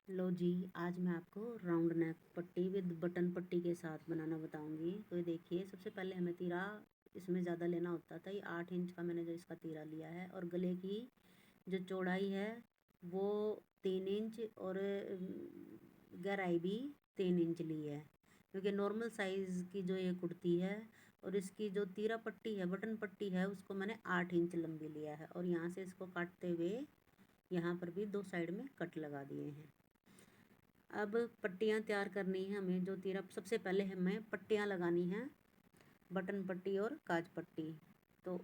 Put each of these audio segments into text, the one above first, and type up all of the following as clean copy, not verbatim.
लो जी, आज मैं आपको राउंड नेक पट्टी विद बटन पट्टी के साथ बनाना बताऊंगी। तो ये देखिए, सबसे पहले हमें तीरा इसमें ज़्यादा लेना होता था। ये 8 इंच का मैंने जो इसका तीरा लिया है, और गले की जो चौड़ाई है वो 3 इंच, और गहराई भी 3 इंच ली है, क्योंकि नॉर्मल साइज़ की जो ये कुर्ती है, और इसकी जो तीरा पट्टी है, बटन पट्टी है, उसको मैंने 8 इंच लंबी लिया है। और यहाँ से इसको काटते हुए यहाँ पर भी 2 साइड में कट लगा दिए हैं। अब पट्टियाँ तैयार करनी है हमें। जो तीरा सबसे पहले हमें पट्टियाँ लगानी हैं, बटन पट्टी और काज पट्टी। तो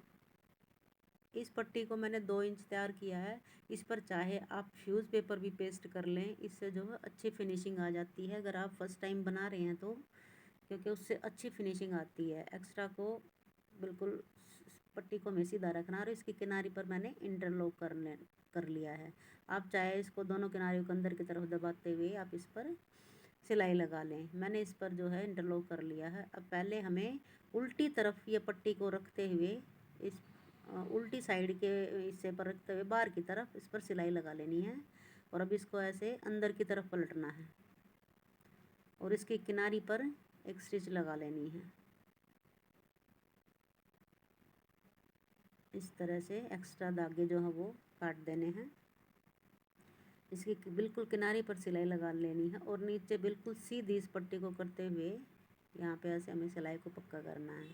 इस पट्टी को मैंने 2 इंच तैयार किया है। इस पर चाहे आप फ्यूज़ पेपर भी पेस्ट कर लें, इससे जो है अच्छी फिनिशिंग आ जाती है, अगर आप फर्स्ट टाइम बना रहे हैं तो, क्योंकि उससे अच्छी फिनिशिंग आती है। एक्स्ट्रा को बिल्कुल पट्टी को हमें सीधा रखना, और इसकी किनारी पर मैंने इंटरलॉक कर लिया है। आप चाहे इसको दोनों किनारियों को अंदर की तरफ दबाते हुए आप इस पर सिलाई लगा लें। मैंने इस पर जो है इंटरलॉक कर लिया है। अब पहले हमें उल्टी तरफ ये पट्टी को रखते हुए, इस उल्टी साइड के हिस्से पर रखते हुए बाहर की तरफ इस पर सिलाई लगा लेनी है। और अब इसको ऐसे अंदर की तरफ पलटना है, और इसकी किनारी पर एक स्टिच लगा लेनी है। इस तरह से एक्स्ट्रा धागे जो है वो काट देने हैं। इसकी बिल्कुल किनारे पर सिलाई लगा लेनी है, और नीचे बिल्कुल सीधी इस पट्टी को करते हुए यहाँ पे ऐसे हमें सिलाई को पक्का करना है।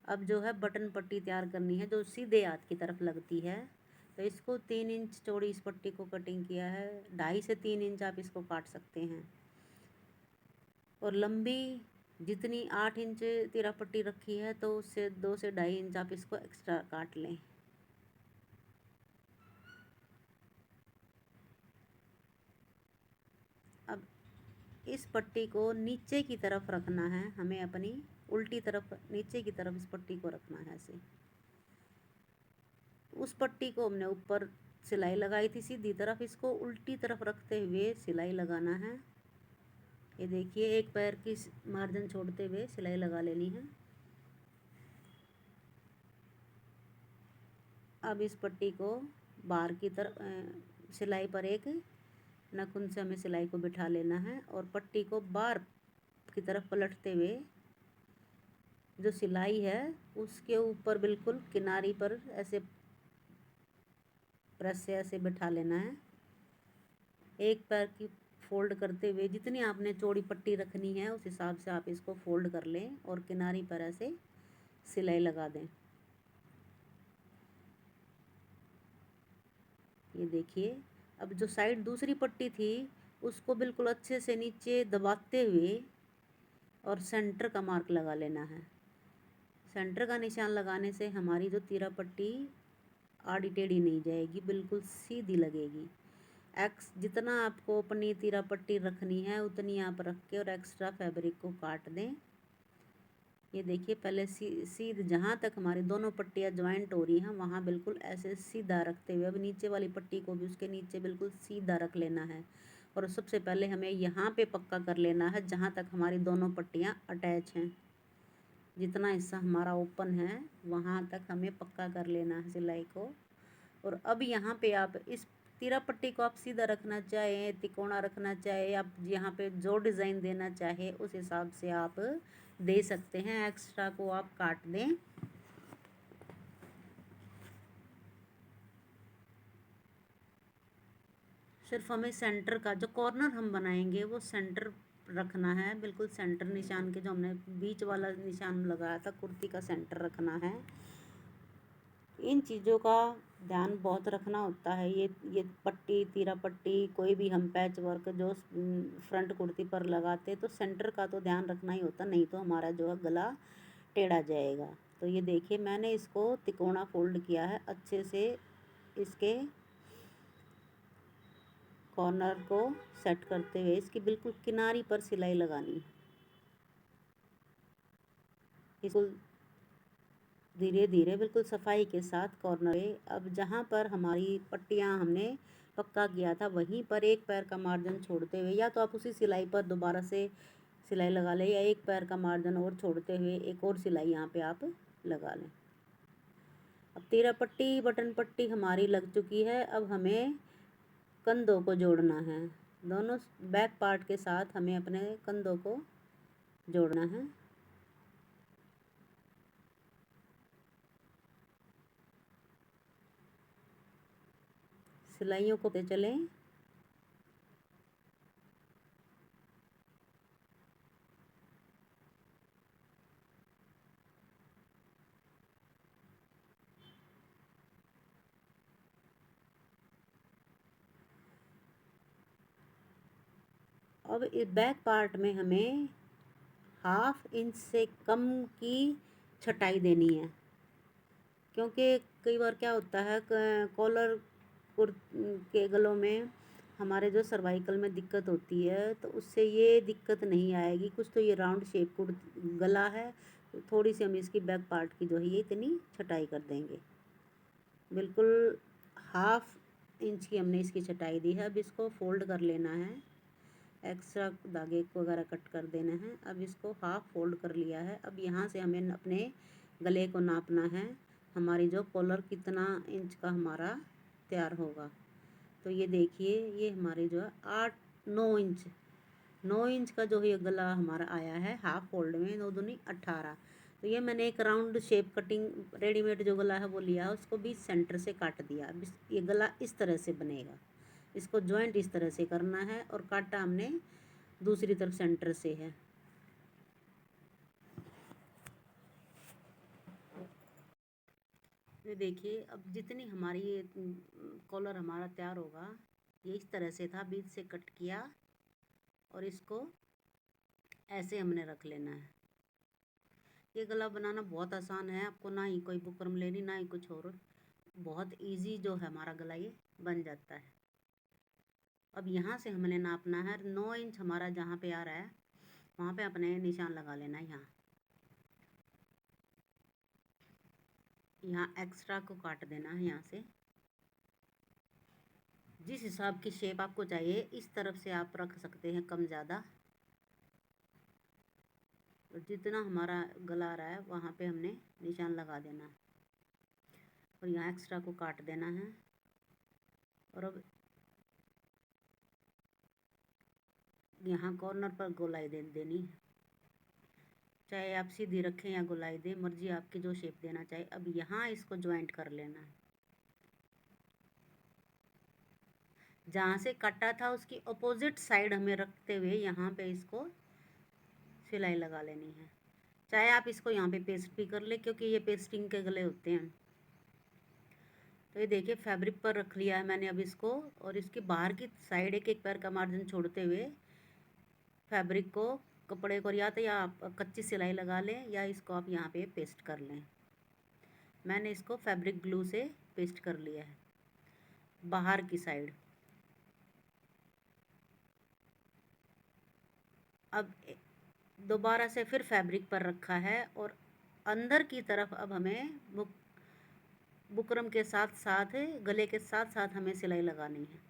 अब जो है बटन पट्टी तैयार करनी है, जो सीधे हाथ की तरफ लगती है। तो इसको 3 इंच चौड़ी इस पट्टी को कटिंग किया है। 2.5 से 3 इंच आप इसको काट सकते हैं, और लंबी जितनी 8 इंच तीरा पट्टी रखी है, तो उससे 2 से 2.5 इंच आप इसको एक्स्ट्रा काट लें। अब इस पट्टी को नीचे की तरफ रखना है हमें, अपनी उल्टी तरफ नीचे की तरफ इस पट्टी को रखना है ऐसे। उस पट्टी को हमने ऊपर सिलाई लगाई थी सीधी तरफ, इसको उल्टी तरफ रखते हुए सिलाई लगाना है। ये देखिए, एक पैर की मार्जिन छोड़ते हुए सिलाई लगा लेनी है। अब इस पट्टी को बाहर की तरफ सिलाई पर एक नाखून से हमें सिलाई को बिठा लेना है, और पट्टी को बाहर की तरफ पलटते हुए जो सिलाई है उसके ऊपर बिल्कुल किनारी पर ऐसे प्रेस से ऐसे बिठा लेना है। एक पैर की फोल्ड करते हुए जितनी आपने चौड़ी पट्टी रखनी है उस हिसाब से आप इसको फोल्ड कर लें, और किनारी पर ऐसे सिलाई लगा दें। ये देखिए, अब जो साइड दूसरी पट्टी थी उसको बिल्कुल अच्छे से नीचे दबाते हुए और सेंटर का मार्क लगा लेना है। सेंटर का निशान लगाने से हमारी जो तीरा पट्टी आड़ी टेढ़ी नहीं जाएगी, बिल्कुल सीधी लगेगी। जितना आपको अपनी तीरा पट्टी रखनी है उतनी आप रख के और एक्स्ट्रा फैब्रिक को काट दें। ये देखिए, पहले सीध जहाँ तक हमारी दोनों पट्टियाँ ज्वाइंट हो रही हैं वहाँ बिल्कुल ऐसे सीधा रखते हुए, अब नीचे वाली पट्टी को भी उसके नीचे बिल्कुल सीधा रख लेना है। और सबसे पहले हमें यहाँ पे पक्का कर लेना है जहाँ तक हमारी दोनों पट्टियाँ अटैच हैं। जितना हिस्सा हमारा ओपन है वहाँ तक हमें पक्का कर लेना है सिलाई को। और अब यहाँ पे आप इस तीरा पट्टी को आप सीधा रखना चाहे, तिकोना रखना चाहे, आप यहाँ पे जो डिज़ाइन देना चाहे उस हिसाब से आप दे सकते हैं। एक्स्ट्रा को आप काट दें। सिर्फ हमें सेंटर का जो कॉर्नर हम बनाएंगे वो सेंटर रखना है, बिल्कुल सेंटर निशान के जो हमने बीच वाला निशान लगाया था कुर्ती का सेंटर रखना है। इन चीज़ों का ध्यान बहुत रखना होता है। ये पट्टी, तीरा पट्टी, कोई भी हम पैच वर्क जो फ्रंट कुर्ती पर लगाते तो सेंटर का तो ध्यान रखना ही होता, नहीं तो हमारा जो है गला टेढ़ा जाएगा। तो ये देखिए, मैंने इसको तिकोना फोल्ड किया है अच्छे से। इसके कॉर्नर को सेट करते हुए इसकी बिल्कुल किनारी पर सिलाई लगानी है। इसको धीरे धीरे बिल्कुल सफाई के साथ कॉर्नर पे, अब जहाँ पर हमारी पट्टियाँ हमने पक्का किया था वहीं पर एक पैर का मार्जिन छोड़ते हुए, या तो आप उसी सिलाई पर दोबारा से सिलाई लगा लें, या एक पैर का मार्जिन और छोड़ते हुए एक और सिलाई यहाँ पे आप लगा लें। अब तीरा पट्टी, बटन पट्टी हमारी लग चुकी है। अब हमें कंधों को जोड़ना है। दोनों बैक पार्ट के साथ हमें अपने कंधों को जोड़ना है। सिलाइयों को चलें। अब इस बैक पार्ट में हमें 1/2 इंच से कम की छटाई देनी है, क्योंकि कई बार क्या होता है कॉलर के गलों में हमारे जो सर्वाइकल में दिक्कत होती है, तो उससे ये दिक्कत नहीं आएगी। कुछ तो ये राउंड शेप गला है, तो थोड़ी सी हम इसकी बैक पार्ट की जो है ये इतनी छटाई कर देंगे। बिल्कुल 1/2 इंच की हमने इसकी छटाई दी है। अब इसको फोल्ड कर लेना है, एक्स्ट्रा धागे वगैरह कट कर देना है। अब इसको हाफ फोल्ड कर लिया है। अब यहाँ से हमें अपने गले को नापना है, हमारी जो कॉलर कितना इंच का हमारा तैयार होगा। तो ये देखिए, ये हमारी जो है 9 इंच का जो ये गला हमारा आया है हाफ फोल्ड में, 9 दूनी 18। तो ये मैंने एक राउंड शेप कटिंग रेडीमेड जो गला है वो लिया, उसको भी सेंटर से काट दिया। ये गला इस तरह से बनेगा। इसको जॉइंट इस तरह से करना है और काटा हमने दूसरी तरफ सेंटर से है। ये देखिए, अब जितनी हमारी ये कॉलर हमारा तैयार होगा, ये इस तरह से था, बीच से कट किया और इसको ऐसे हमने रख लेना है। ये गला बनाना बहुत आसान है, आपको ना ही कोई बुकरम लेनी ना ही कुछ और, बहुत इजी जो है हमारा गला ये बन जाता है। अब यहाँ से हमने नापना है 9 इंच हमारा जहाँ पे आ रहा है वहाँ पे अपने निशान लगा लेना है। यहाँ एक्स्ट्रा को काट देना है। यहाँ से जिस हिसाब की शेप आपको चाहिए इस तरफ से आप रख सकते हैं, कम ज़्यादा। और जितना हमारा गला आ रहा है वहाँ पे हमने निशान लगा देना है और यहाँ एक्स्ट्रा को काट देना है। और अब यहाँ कॉर्नर पर गोलाई देनी है, चाहे आप सीधी रखें या गोलाई दें, मर्जी आपकी जो शेप देना चाहे। अब यहाँ इसको ज्वाइंट कर लेना है। जहाँ से कटा था उसकी अपोजिट साइड हमें रखते हुए यहाँ पे इसको सिलाई लगा लेनी है। चाहे आप इसको यहाँ पे पेस्ट भी कर ले, क्योंकि ये पेस्टिंग के गले होते हैं। तो ये देखिए, फैब्रिक पर रख लिया है मैंने अब इसको, और इसके बाहर की साइड एक पैर का मार्जिन छोड़ते हुए फैब्रिक को, कपड़े को या तो या आप कच्ची सिलाई लगा लें या इसको आप यहाँ पे पेस्ट कर लें। मैंने इसको फैब्रिक ग्लू से पेस्ट कर लिया है बाहर की साइड। अब दोबारा से फिर फैब्रिक पर रखा है और अंदर की तरफ अब हमें बुकरम के साथ साथ गले के साथ साथ हमें सिलाई लगानी है।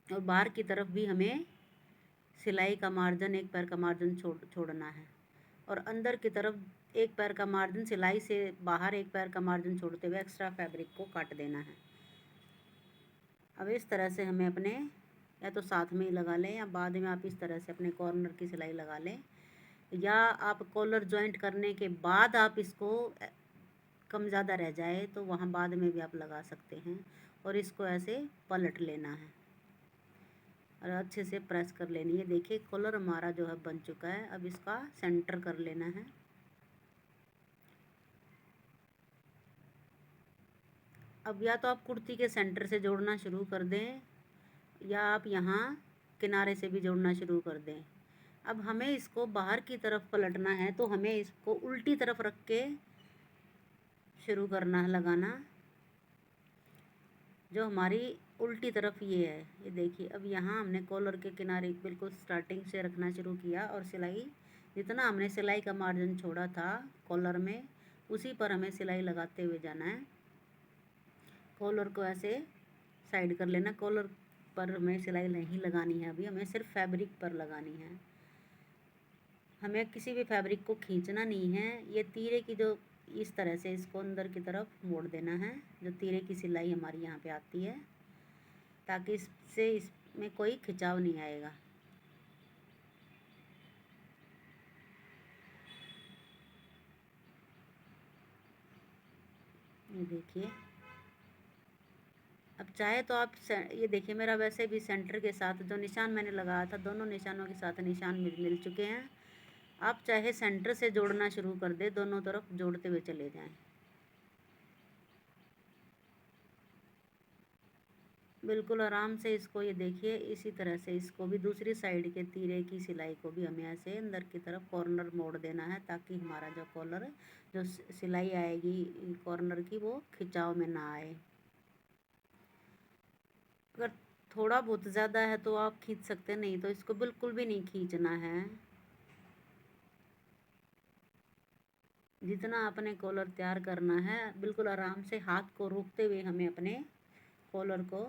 और बाहर की तरफ भी हमें सिलाई का मार्जिन, एक पैर का मार्जिन छोड़ना है। और अंदर की तरफ एक पैर का मार्जिन, सिलाई से बाहर एक पैर का मार्जिन छोड़ते हुए एक्स्ट्रा फैब्रिक को काट देना है। अब इस तरह से हमें अपने, या तो साथ में ही लगा लें या बाद में आप इस तरह से अपने कॉर्नर की सिलाई लगा लें, या आप कॉलर जॉइंट करने के बाद आप इसको कम ज़्यादा रह जाए तो वहाँ बाद में भी आप लगा सकते हैं। और इसको ऐसे पलट लेना है और अच्छे से प्रेस कर लेनी है। देखिए, कॉलर हमारा जो है बन चुका है। अब इसका सेंटर कर लेना है। अब या तो आप कुर्ती के सेंटर से जोड़ना शुरू कर दें या आप यहाँ किनारे से भी जोड़ना शुरू कर दें। अब हमें इसको बाहर की तरफ पलटना है, तो हमें इसको उल्टी तरफ रख के शुरू करना है लगाना, जो हमारी उल्टी तरफ ये है। ये देखिए, अब यहाँ हमने कॉलर के किनारे बिल्कुल स्टार्टिंग से रखना शुरू किया और सिलाई, जितना हमने सिलाई का मार्जिन छोड़ा था कॉलर में, उसी पर हमें सिलाई लगाते हुए जाना है। कॉलर को ऐसे साइड कर लेना। कॉलर पर हमें सिलाई नहीं लगानी है, अभी हमें सिर्फ फैब्रिक पर लगानी है। हमें किसी भी फैब्रिक को खींचना नहीं है। ये तीरे की जो इस तरह से इसको अंदर की तरफ मोड़ देना है, जो तीरे की सिलाई हमारी यहाँ पे आती है, ताकि इससे इसमें कोई खिंचाव नहीं आएगा। ये देखिए। अब चाहे तो आप ये देखिए, मेरा वैसे भी सेंटर के साथ जो निशान मैंने लगाया था, दोनों निशानों के साथ निशान मिल चुके हैं। आप चाहे सेंटर से जोड़ना शुरू कर दे, दोनों तरफ जोड़ते हुए चले जाएं। बिल्कुल आराम से इसको, ये देखिए, इसी तरह से इसको भी दूसरी साइड के तीरे की सिलाई को भी हमें ऐसे अंदर की तरफ कॉर्नर मोड़ देना है, ताकि हमारा जो कॉलर, जो सिलाई आएगी कॉर्नर की, वो खिंचाव में ना आए। अगर थोड़ा बहुत ज़्यादा है तो आप खींच सकते हैं, नहीं तो इसको बिल्कुल भी नहीं खींचना है। जितना आपने कॉलर तैयार करना है, बिल्कुल आराम से हाथ को रोकते हुए हमें अपने कॉलर को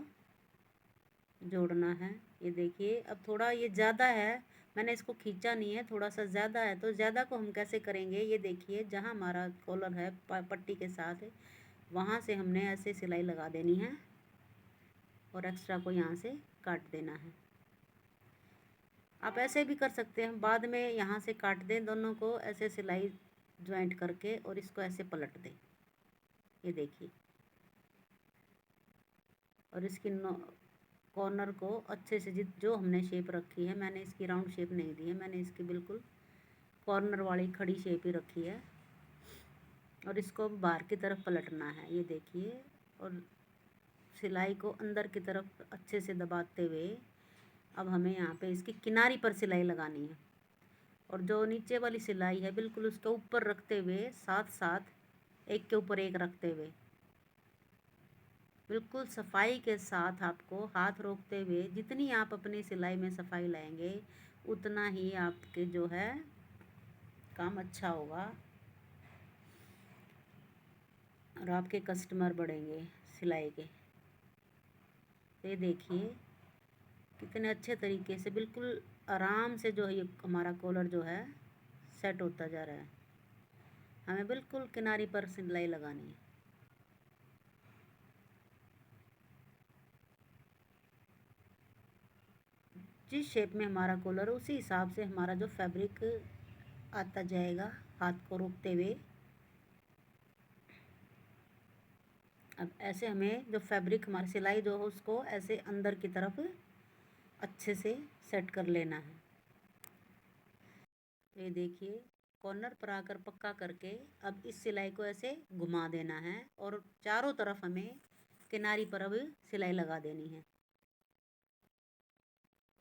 जोड़ना है। ये देखिए, अब थोड़ा ये ज़्यादा है, मैंने इसको खींचा नहीं है, थोड़ा सा ज़्यादा है, तो ज़्यादा को हम कैसे करेंगे, ये देखिए, जहाँ हमारा कॉलर है पट्टी के साथ, वहाँ से हमने ऐसे सिलाई लगा देनी है और एक्स्ट्रा को यहाँ से काट देना है। आप ऐसे भी कर सकते हैं, बाद में यहाँ से काट दें, दोनों को ऐसे सिलाई ज्वाइंट करके और इसको ऐसे पलट दें। ये देखिए, और इसकी कॉर्नर को अच्छे से जो हमने शेप रखी है, मैंने इसकी राउंड शेप नहीं दी है, मैंने इसकी बिल्कुल कॉर्नर वाली खड़ी शेप ही रखी है। और इसको बाहर की तरफ पलटना है, ये देखिए, और सिलाई को अंदर की तरफ अच्छे से दबाते हुए अब हमें यहाँ पे इसकी किनारी पर सिलाई लगानी है, और जो नीचे वाली सिलाई है बिल्कुल उसके ऊपर रखते हुए, साथ साथ एक के ऊपर एक रखते हुए, बिल्कुल सफाई के साथ आपको हाथ रोकते हुए, जितनी आप अपनी सिलाई में सफाई लाएंगे उतना ही आपके जो है काम अच्छा होगा और आपके कस्टमर बढ़ेंगे सिलाई के। तो ये देखिए कितने अच्छे तरीके से, बिल्कुल आराम से जो है ये हमारा कॉलर जो है सेट होता जा रहा है। हमें बिल्कुल किनारी पर सिलाई लगानी है। जिस शेप में हमारा कॉलर, उसी हिसाब से हमारा जो फैब्रिक आता जाएगा हाथ को रोकते हुए। अब ऐसे हमें जो फैब्रिक हमारी सिलाई जो है उसको ऐसे अंदर की तरफ अच्छे से सेट कर लेना है। तो ये देखिए, कॉर्नर पर आकर पक्का करके अब इस सिलाई को ऐसे घुमा देना है और चारों तरफ हमें किनारी पर अब सिलाई लगा देनी है।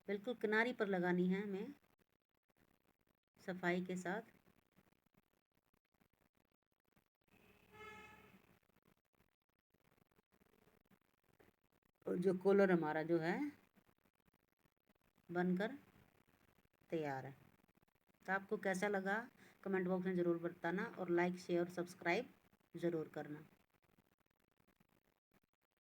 बिल्कुल किनारी पर लगानी है हमें सफाई के साथ। और जो कॉलर हमारा जो है बनकर तैयार है। तो आपको कैसा लगा कमेंट बॉक्स में ज़रूर बताना, और लाइक शेयर सब्सक्राइब ज़रूर करना।